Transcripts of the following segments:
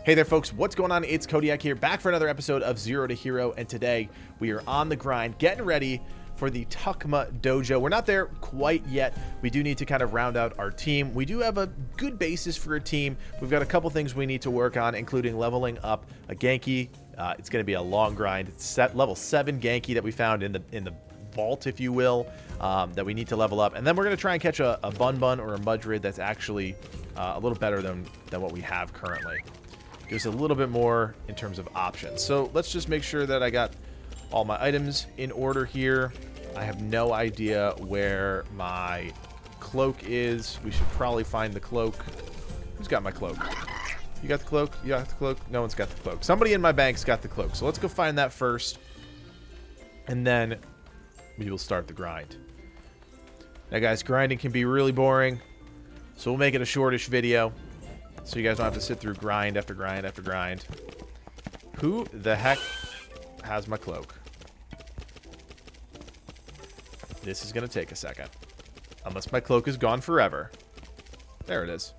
Hey there, folks. What's going on? It's Codiak here, back for another episode of Zero to Hero, and today we are on the grind, getting ready for the Tukma Dojo. We're not there quite yet. We do need to kind of round out our team. We do have a good basis for a team. We've got a couple things we need to work on, including leveling up a Genki. It's going to be a long grind. It's level 7 Genki that we found in the vault, if you will, that we need to level up. And then we're going to try and catch a Bun Bun or a Mudrid that's actually a little better than what we have currently. Gives a little bit more in terms of options. So let's just make sure that I got all my items in order here. I have no idea where my cloak is. We should probably find the cloak. Who's got my cloak? You got the cloak? You got the cloak? No one's got the cloak. Somebody in my bank's got the cloak. So let's go find that first. And then we will start the grind. Now, guys, grinding can be really boring. So we'll make it a shortish video, so you guys don't have to sit through grind after grind after grind. Who the heck has my cloak? This is going to take a second. Unless my cloak is gone forever. There it is.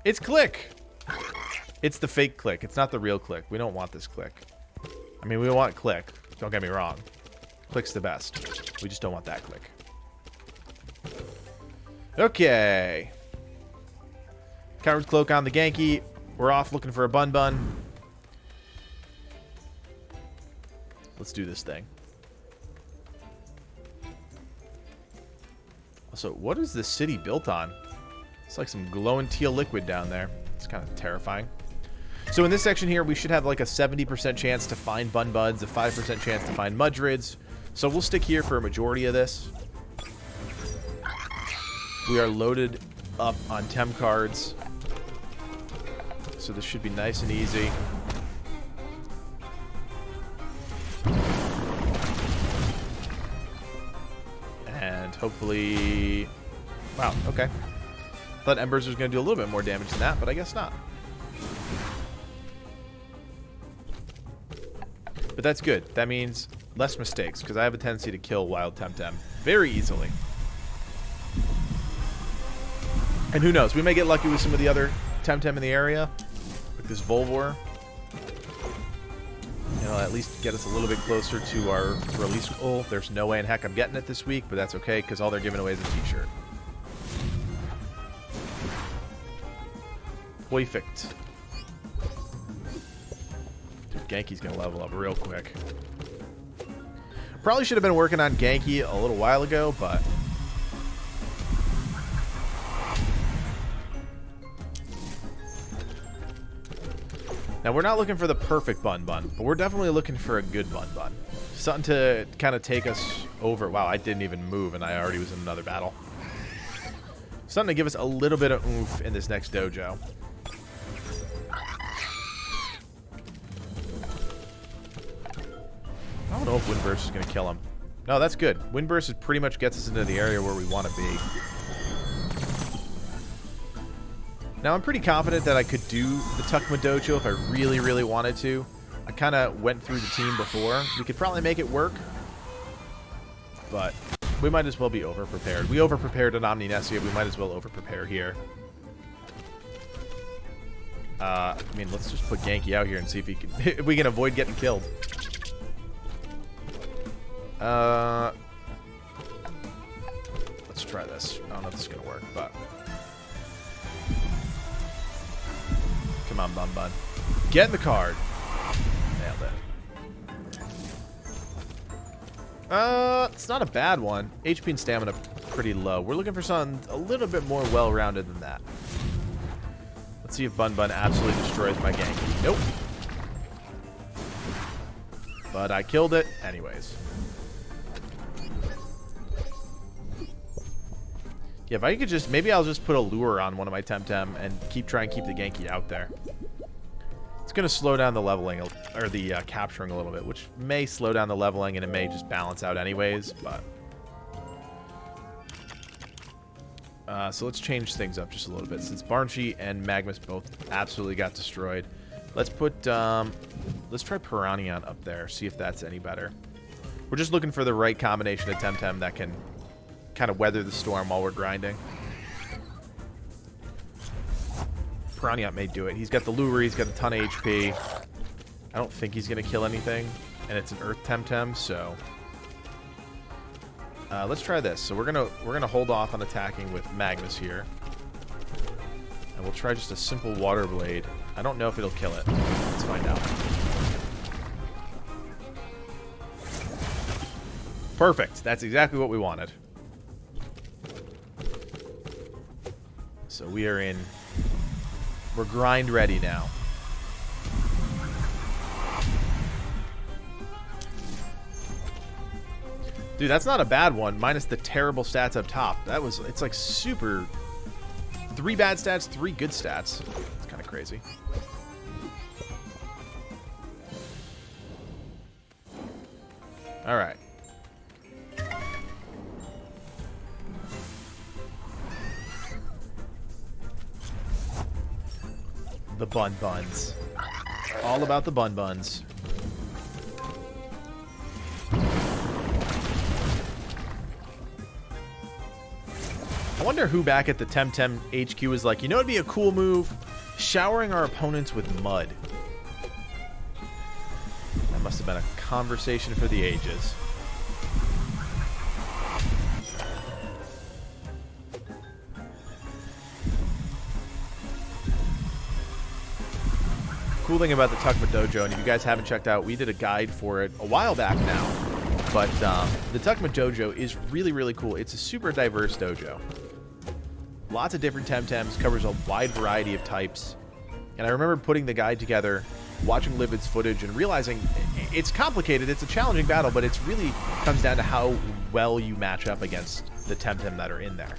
It's Click. It's the fake Click. It's not the real Click. We don't want this Click. I mean, we want Click. Don't get me wrong. Click's the best. We just don't want that Click. Okay. Coward Cloak on the Genki. We're off looking for a Bun Bun. Let's do this thing. So, what is this city built on? It's like some glowing teal liquid down there. It's kind of terrifying. So in this section here, we should have like a 70% chance to find Bun Buns, a 5% chance to find Mudrids. So we'll stick here for a majority of this. We are loaded up on Tem cards. So this should be nice and easy. And hopefully... Wow, okay. Thought Embers was going to do a little bit more damage than that, but I guess not. But that's good. That means less mistakes, because I have a tendency to kill Wild Temtem very easily. And who knows, we may get lucky with some of the other Temtem in the area. Like this Volvor. It'll at least get us a little bit closer to our release goal. There's no way in heck I'm getting it this week, but that's okay, because all they're giving away is a t-shirt. Perfect. Dude, Genki's going to level up real quick. Probably should have been working on Genki a little while ago, but... Now, we're not looking for the perfect Bun Bun, but we're definitely looking for a good Bun Bun. Something to kind of take us over. Wow, I didn't even move, and I already was in another battle. Something to give us a little bit of oomph in this next dojo. I don't know if Windburst is going to kill him. No, that's good. Windburst pretty much gets us into the area where we want to be. Now, I'm pretty confident that I could do the Tukma Dojo if I really, really wanted to. I kind of went through the team before. We could probably make it work. But we might as well be over-prepared. We over-prepared at Omninesia. We might as well over-prepare here. I mean, let's just put Genki out here and see if if we can avoid getting killed. Let's try this. I don't know if this is going to work, but... Come on, Bun Bun. Get in the card. Nailed it. It's not a bad one. HP and stamina pretty low. We're looking for something a little bit more well-rounded than that. Let's see if Bun Bun absolutely destroys my Genki. Nope. But I killed it anyways. Yeah, if I could just... Maybe I'll just put a lure on one of my Temtem and try and keep the Genki out there. It's going to slow down the leveling, or the capturing a little bit, which may slow down the leveling, and it may just balance out anyways, but... so let's change things up just a little bit. Since Barnchi and Magmus both absolutely got destroyed, let's put... let's try Piranyon up there, see if that's any better. We're just looking for the right combination of Temtem that can... kind of weather the storm while we're grinding. Piranha may do it. He's got the lure, he's got a ton of HP. I don't think he's going to kill anything. And it's an Earth Temtem, so... let's try this. So we're gonna hold off on attacking with Magnus here. And we'll try just a simple Water Blade. I don't know if it'll kill it. Let's find out. Perfect. That's exactly what we wanted. So we are in... We're grind ready now. Dude, that's not a bad one, minus the terrible stats up top. It's like super... 3 bad stats, 3 good stats. It's kind of crazy. Alright. The bun buns. All about the bun buns. I wonder who back at the Temtem HQ is like, you know, it'd be a cool move, showering our opponents with mud. That must have been a conversation for the ages. Cool thing about the Tuckma Dojo, and if you guys haven't checked out, we did a guide for it a while back now. But the Tuckma Dojo is really, really cool. It's a super diverse dojo. Lots of different Temtems, covers a wide variety of types. And I remember putting the guide together, watching Livid's footage, and realizing it's complicated. It's a challenging battle, but it's really comes down to how well you match up against the Temtem that are in there.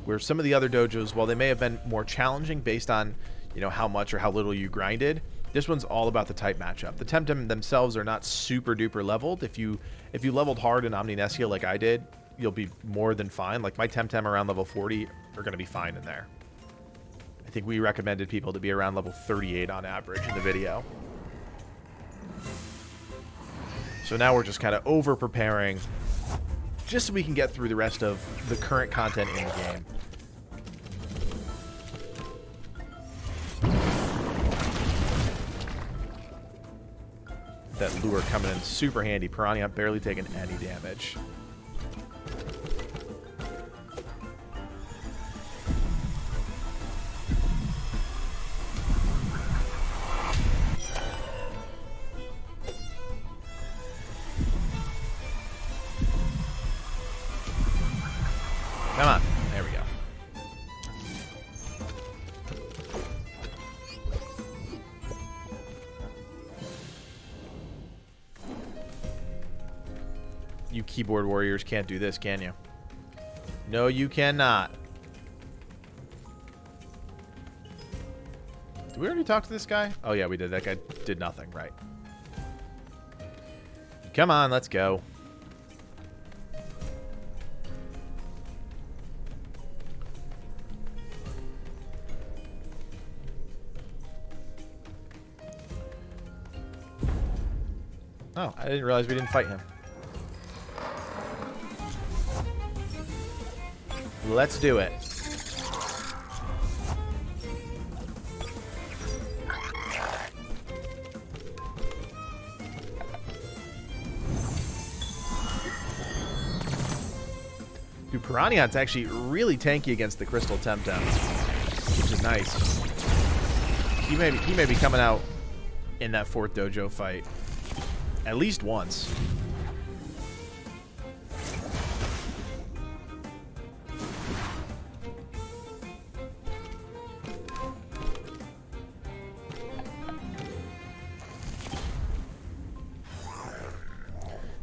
Where some of the other dojos, while they may have been more challenging based on, you know, how much or how little you grinded, this one's all about the type matchup. The Temtem themselves are not super duper leveled. If you leveled hard in Omninesia like I did, you'll be more than fine. Like my Temtem around level 40 are going to be fine in there. I think we recommended people to be around level 38 on average in the video. So now we're just kind of over preparing just so we can get through the rest of the current content in the game. That lure coming in super handy. Piranha barely taking any damage. Come on. There we go. You keyboard warriors can't do this, can you? No, you cannot. Did we already talk to this guy? Oh, yeah, we did. That guy did nothing, right? Come on, let's go. Oh, I didn't realize we didn't fight him. Let's do it. Dude, Piranha's actually really tanky against the Crystal Temtem, which is nice. He may be coming out in that 4th dojo fight at least once.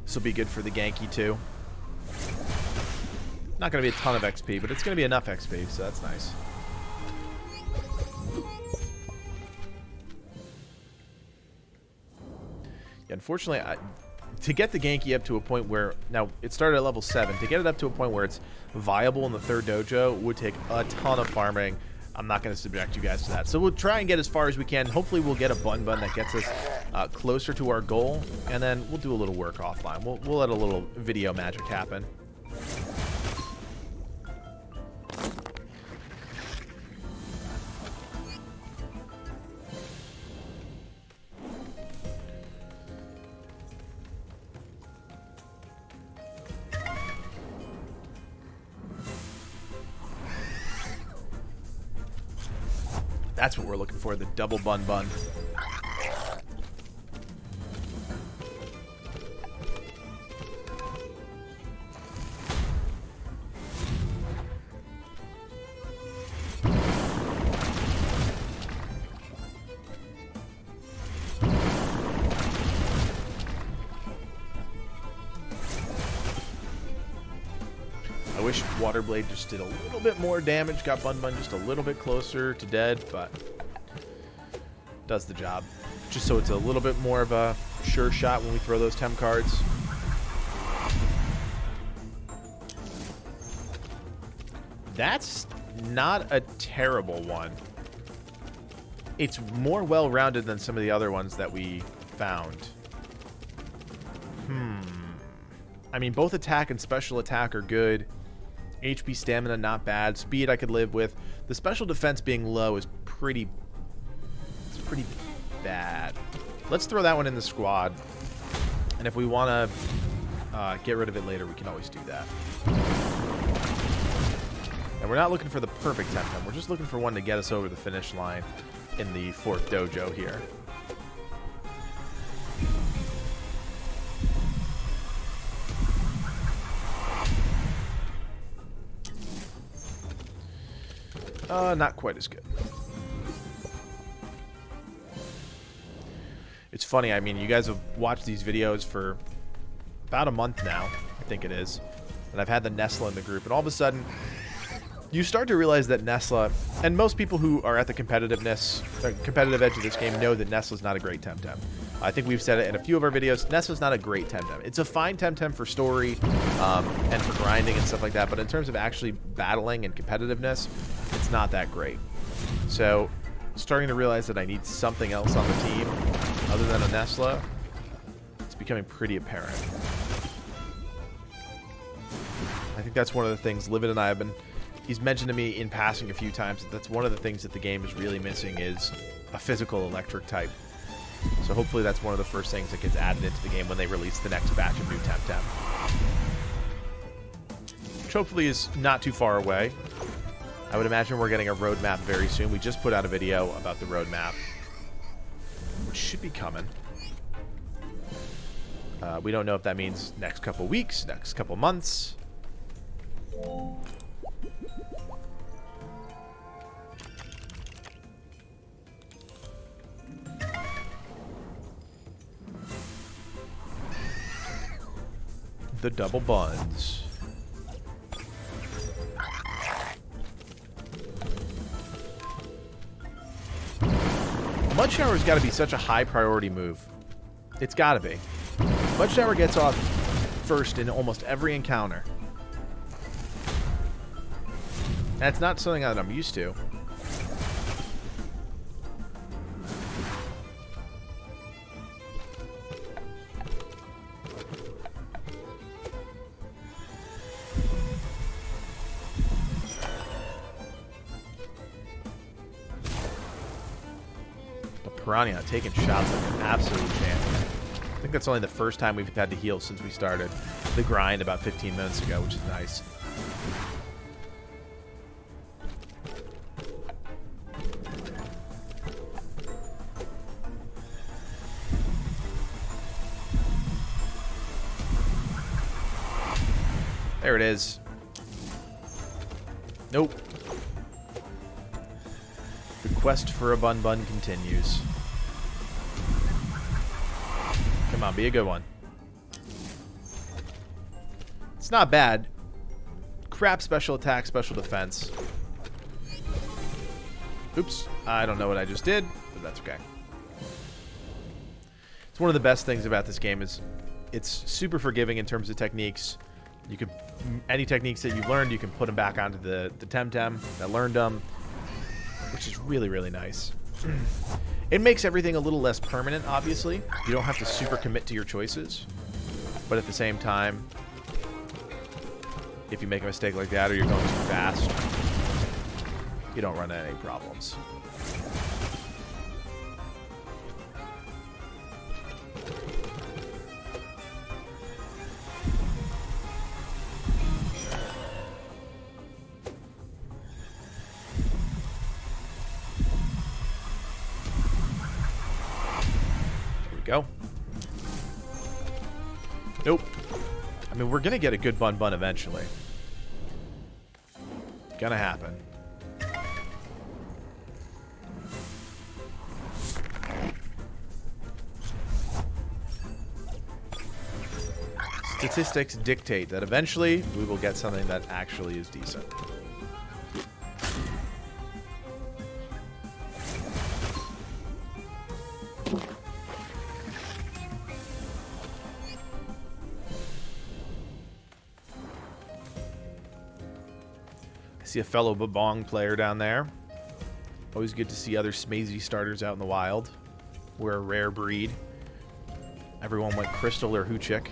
This will be good for the Genki too. Not going to be a ton of XP, but it's going to be enough XP, so that's nice. Yeah, unfortunately, to get the Genki up to a point where... Now, it started at level 7. To get it up to a point where it's viable in the 3rd dojo would take a ton of farming. I'm not going to subject you guys to that. So we'll try and get as far as we can. Hopefully we'll get a bun that gets us closer to our goal. And then we'll do a little work offline. We'll let a little video magic happen. That's what we're looking for, the double bun bun. I wish Water Blade just did a little bit more damage, got Bun Bun just a little bit closer to dead, but does the job. Just so it's a little bit more of a sure shot when we throw those Tem cards. That's not a terrible one. It's more well-rounded than some of the other ones that we found. I mean, both attack and special attack are good. HP stamina, not bad. Speed I could live with. The special defense being low is pretty bad. Let's throw that one in the squad. And if we want to get rid of it later, we can always do that. And we're not looking for the perfect Temtem. We're just looking for one to get us over the finish line in the 4th dojo here. Not quite as good. It's funny, I mean, you guys have watched these videos for about a month now, I think it is. And I've had the Nesla in the group, and all of a sudden, you start to realize that Nesla, and most people who are at the competitive edge of this game know that Nesla's not a great Temtem. I think we've said it in a few of our videos, Nesla's not a great Temtem. It's a fine Temtem for story and for grinding and stuff like that, but in terms of actually battling and competitiveness, it's not that great. So, starting to realize that I need something else on the team other than a Nesla, it's becoming pretty apparent. I think that's one of the things Livid and I have been... He's mentioned to me in passing a few times that that's one of the things that the game is really missing is a physical electric type. So hopefully that's one of the first things that gets added into the game when they release the next batch of new Temtem. Which hopefully is not too far away. I would imagine we're getting a roadmap very soon. We just put out a video about the roadmap, which should be coming. We don't know if that means next couple weeks, next couple months. The double buns. Mud Shower's got to be such a high priority move. It's got to be. Mud Shower gets off first in almost every encounter. That's not something that I'm used to. Piranha taking shots like an absolute champion. I think that's only the first time we've had to heal since we started the grind about 15 minutes ago, which is nice. There it is. Nope. The quest for a Bun Bun continues. Come on, be a good one. It's not bad. Crap special attack, special defense. Oops, I don't know what I just did, but that's okay. It's one of the best things about this game is it's super forgiving in terms of techniques. You can any techniques that you've learned, you can put them back onto the Temtem that learned them, which is really, really nice. It makes everything a little less permanent, obviously. You don't have to super commit to your choices. But at the same time, if you make a mistake like that or you're going too fast, you don't run into any problems. I mean, we're going to get a good bun eventually. Gonna happen. Statistics dictate that eventually we will get something that actually is decent. I see a fellow Babong player down there. Always good to see other Smazy starters out in the wild. We're a rare breed. Everyone went Crystal or Hoochik.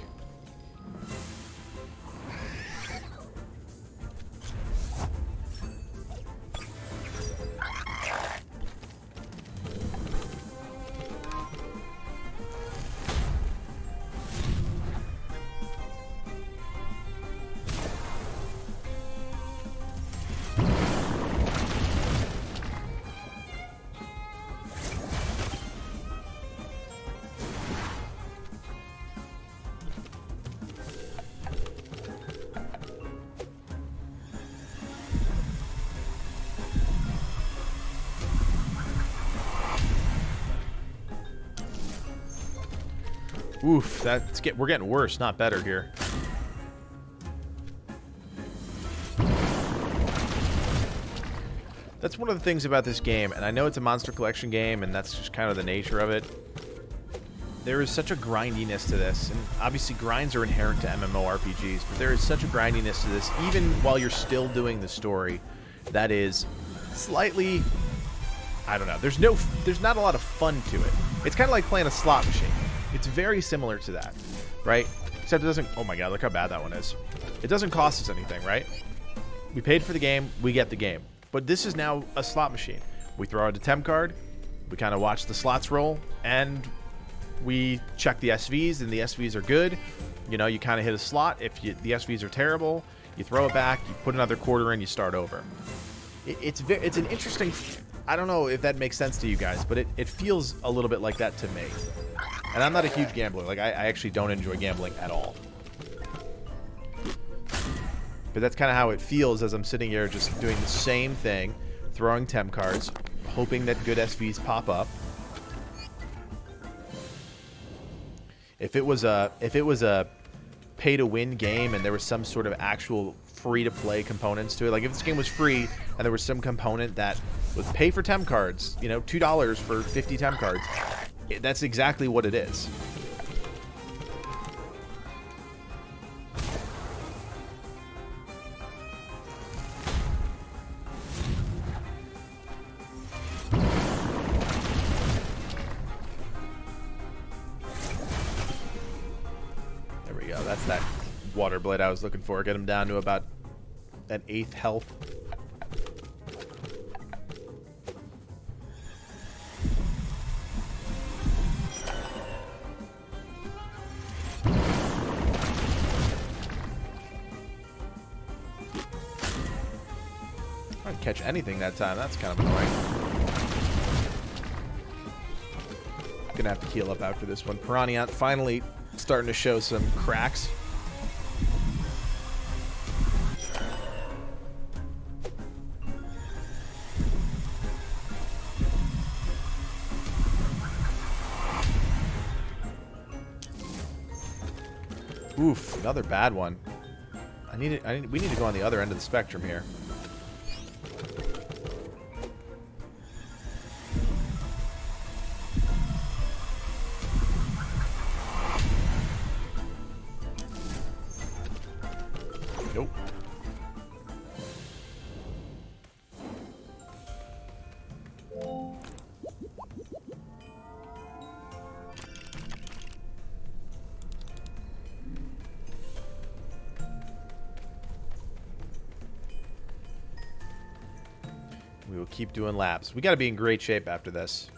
Oof, we're getting worse, not better here. That's one of the things about this game, and I know it's a monster collection game, and that's just kind of the nature of it. There is such a grindiness to this, and obviously grinds are inherent to MMORPGs, but there is such a grindiness to this, even while you're still doing the story, that is slightly, I don't know, there's not a lot of fun to it. It's kind of like playing a slot machine. It's very similar to that, right? Except it doesn't, oh my god, look how bad that one is. It doesn't cost us anything, right? We paid for the game, we get the game. But this is now a slot machine. We throw out a temp card, we kind of watch the slots roll, and we check the SVs, and the SVs are good. You know, you kind of hit a slot. If the SVs are terrible, you throw it back, you put another quarter in, you start over. It's an interesting, I don't know if that makes sense to you guys, but it feels a little bit like that to me. And I'm not a huge gambler. Like, I actually don't enjoy gambling at all. But that's kind of how it feels as I'm sitting here just doing the same thing, throwing temp cards, hoping that good SVs pop up. If it was a pay-to-win game and there was some sort of actual free-to-play components to it, like if this game was free and there was some component that was pay for temp cards, you know, $2 for 50 temp cards, that's exactly what it is. There we go. That's that water blade I was looking for. Get him down to about an 8th health. I didn't catch anything that time. That's kind of annoying. Gonna have to heal up after this one. Piranha finally starting to show some cracks. Oof, another bad one. We need to go on the other end of the spectrum here. Nope. We will keep doing laps. We got to be in great shape after this.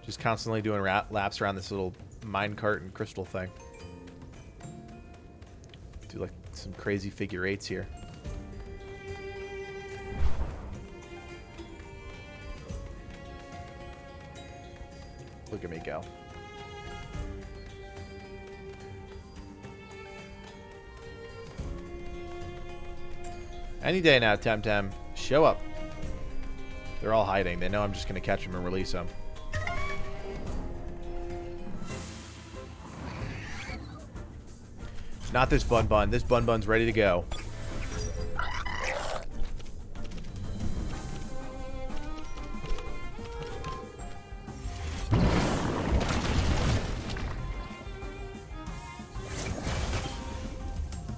Just constantly doing laps around this little minecart and crystal thing. Do like some crazy figure eights here. Look at me go. Any day now, Temtem. Show up. They're all hiding. They know I'm just going to catch them and release them. Not this Bun Bun. This Bun Bun's ready to go.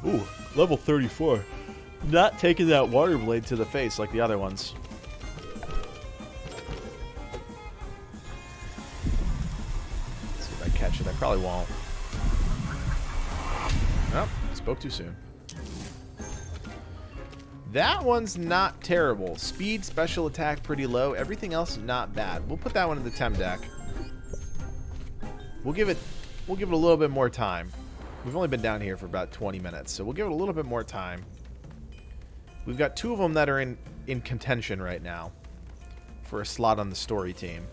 Ooh, level 34. Not taking that water blade to the face like the other ones. Let's see if I catch it. I probably won't. Oh, spoke too soon. That one's not terrible. Speed, special attack, pretty low. Everything else, not bad. We'll put that one in the Tem deck. We'll give it a little bit more time. We've only been down here for about 20 minutes, so we'll give it a little bit more time. We've got 2 of them that are in contention right now for a slot on the story team.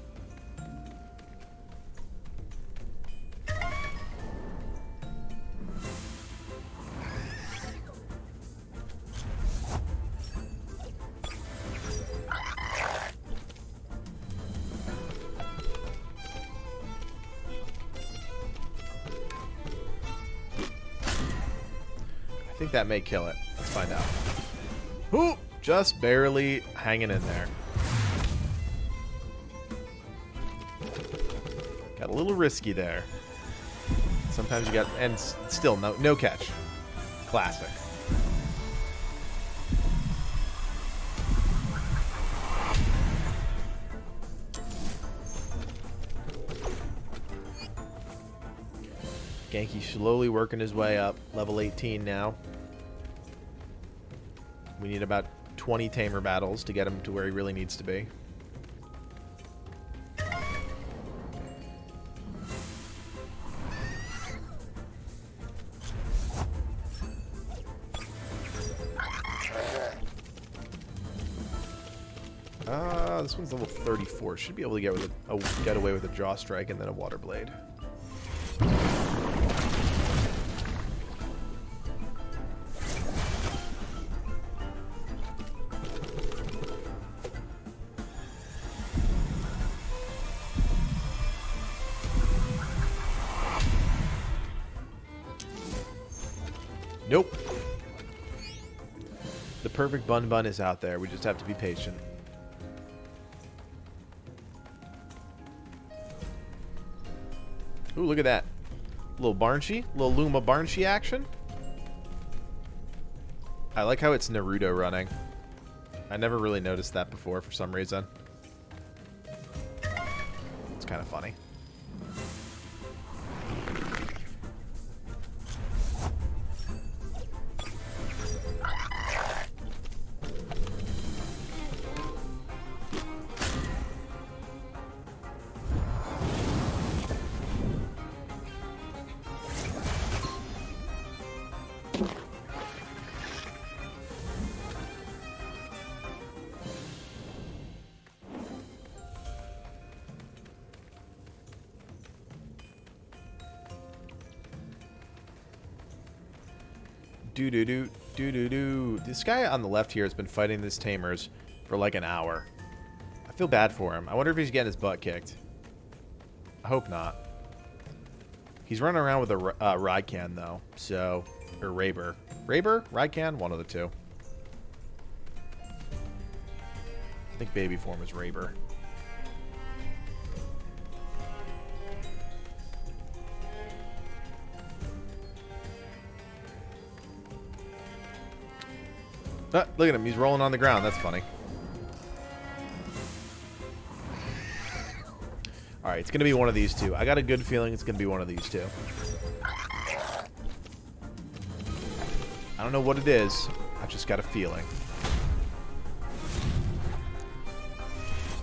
I think that may kill it. Let's find out. Ooh, just barely hanging in there. Got a little risky there. Sometimes you got, and still no catch. Classic. Genki slowly working his way up. Level 18 now. We need about 20 tamer battles to get him to where he really needs to be. This one's level 34. Should be able to get away with a jaw strike and then a water blade. Nope. The perfect Bun Bun is out there. We just have to be patient. Ooh, look at that. Little Barnchy. Little Luma Barnchy action. I like how it's Naruto running. I never really noticed that before for some reason. It's kind of funny. Do-do-do. This guy on the left here has been fighting this tamers for like an hour. I feel bad for him. I wonder if he's getting his butt kicked. I hope not. He's running around with a Raikan though, so... Or Raber. Raber? Raikan? One of the two. I think baby form is Raber. Ah, look at him. He's rolling on the ground. That's funny. Alright, it's going to be one of these two. I got a good feeling it's going to be one of these two. I don't know what it is. I just got a feeling.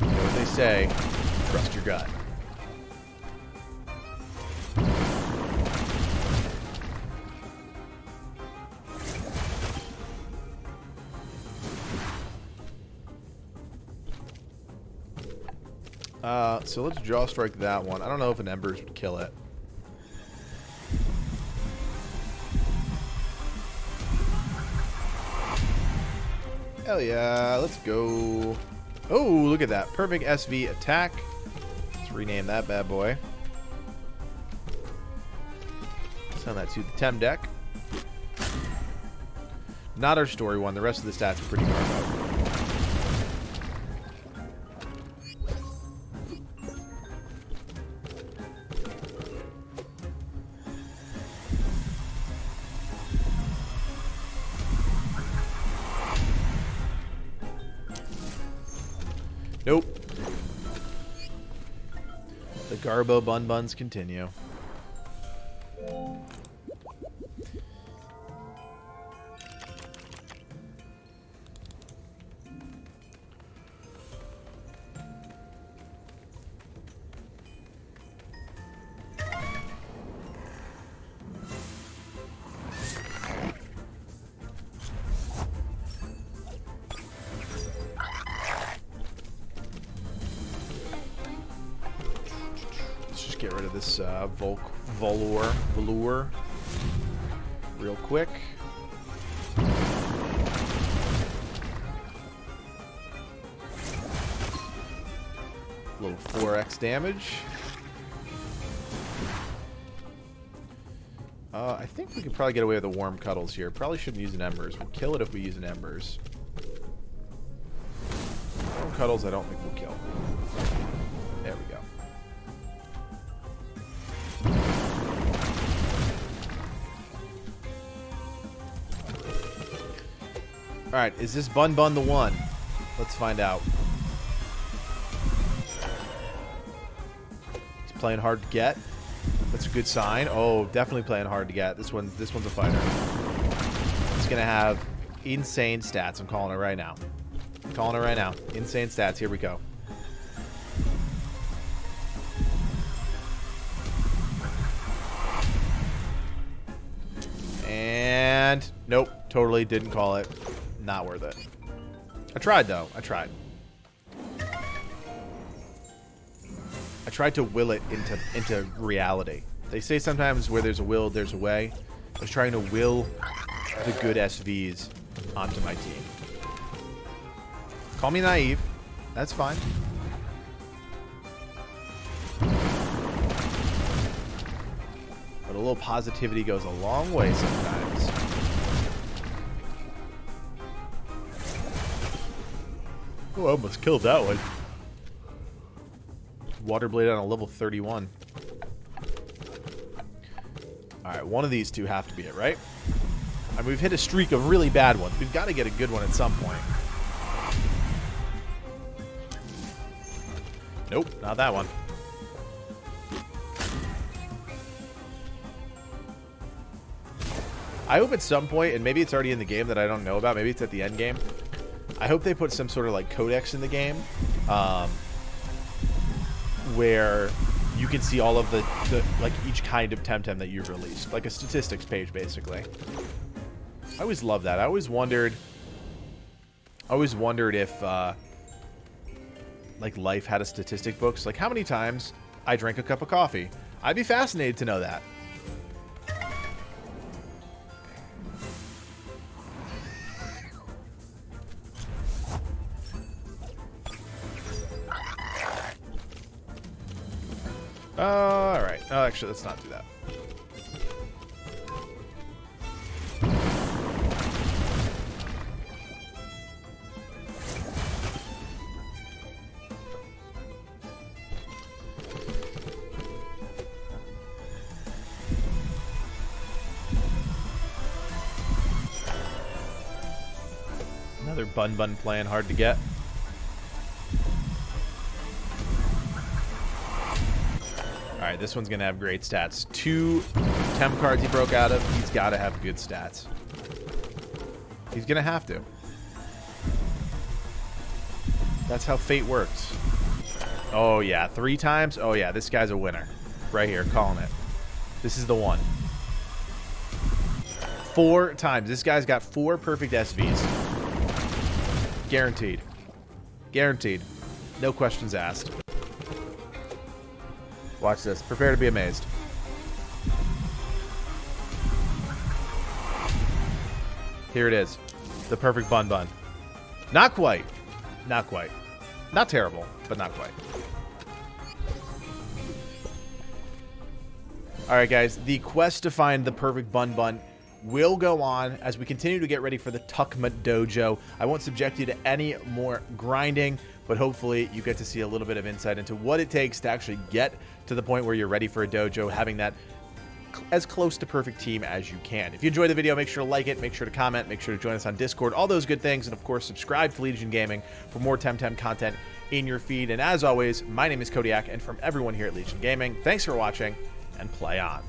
You know what they say. Trust your gut. So let's jaw strike that one. I don't know if an Embers would kill it. Hell yeah, let's go. Oh, look at that. Perfect SV attack. Let's rename that bad boy. Send that to the Tem deck. Not our story one. The rest of the stats are pretty garbo. Nope. The Garbo Bun Buns continue. Get rid of this Velour real quick. A little 4x damage. I think we can probably get away with the warm cuddles here. Probably shouldn't use an embers. We'll kill it if we use an embers. Warm cuddles I don't think we'll kill. There we go. Alright, is this Bun Bun the one? Let's find out. He's playing hard to get. That's a good sign. Oh, definitely playing hard to get. This one's a fighter. It's gonna have insane stats. I'm calling it right now. I'm calling it right now. Insane stats. Here we go. And nope, totally didn't call it. Not worth it. I tried though. I tried. I tried to will it into reality. They say sometimes where there's a will, there's a way. I was trying to will the good SVs onto my team. Call me naive. That's fine. But a little positivity goes a long way sometimes. Oh, I almost killed that one. Water Blade on a level 31. Alright, one of these two have to be it, right? I mean, we've hit a streak of really bad ones. We've got to get a good one at some point. Nope, not that one. I hope at some point, and maybe it's already in the game that I don't know about, maybe it's at the end game, I hope they put some sort of like codex in the game where you can see all of the like each kind of Temtem that you've released, like a statistics page basically. I always loved that. I always wondered if like life had a statistic books, like how many times I drank a cup of coffee. I'd be fascinated to know that. Alright. Oh, actually, let's not do that. Another Bun Bun playing hard to get. Alright, this one's going to have great stats. 2 Tem cards he broke out of. He's got to have good stats. He's going to have to. That's how fate works. Oh, yeah. 3 times? Oh, yeah. This guy's a winner. Right here. Calling it. This is the one. 4 times. This guy's got 4 perfect SVs. Guaranteed. Guaranteed. No questions asked. Watch this. Prepare to be amazed. Here it is. The perfect Bun Bun. Not quite. Not quite. Not terrible, but not quite. All right, guys. The quest to find the perfect bun bun will go on as we continue to get ready for the Tuckma Dojo. I won't subject you to any more grinding, but hopefully you get to see a little bit of insight into what it takes to actually get to the point where you're ready for a dojo, having that as close to perfect team as you can. If you enjoyed the video, make sure to like it, make sure to comment, make sure to join us on Discord, all those good things, and of course, subscribe to Legion Gaming for more Temtem content in your feed. And as always, my name is Codiak, and from everyone here at Legion Gaming, thanks for watching, and play on.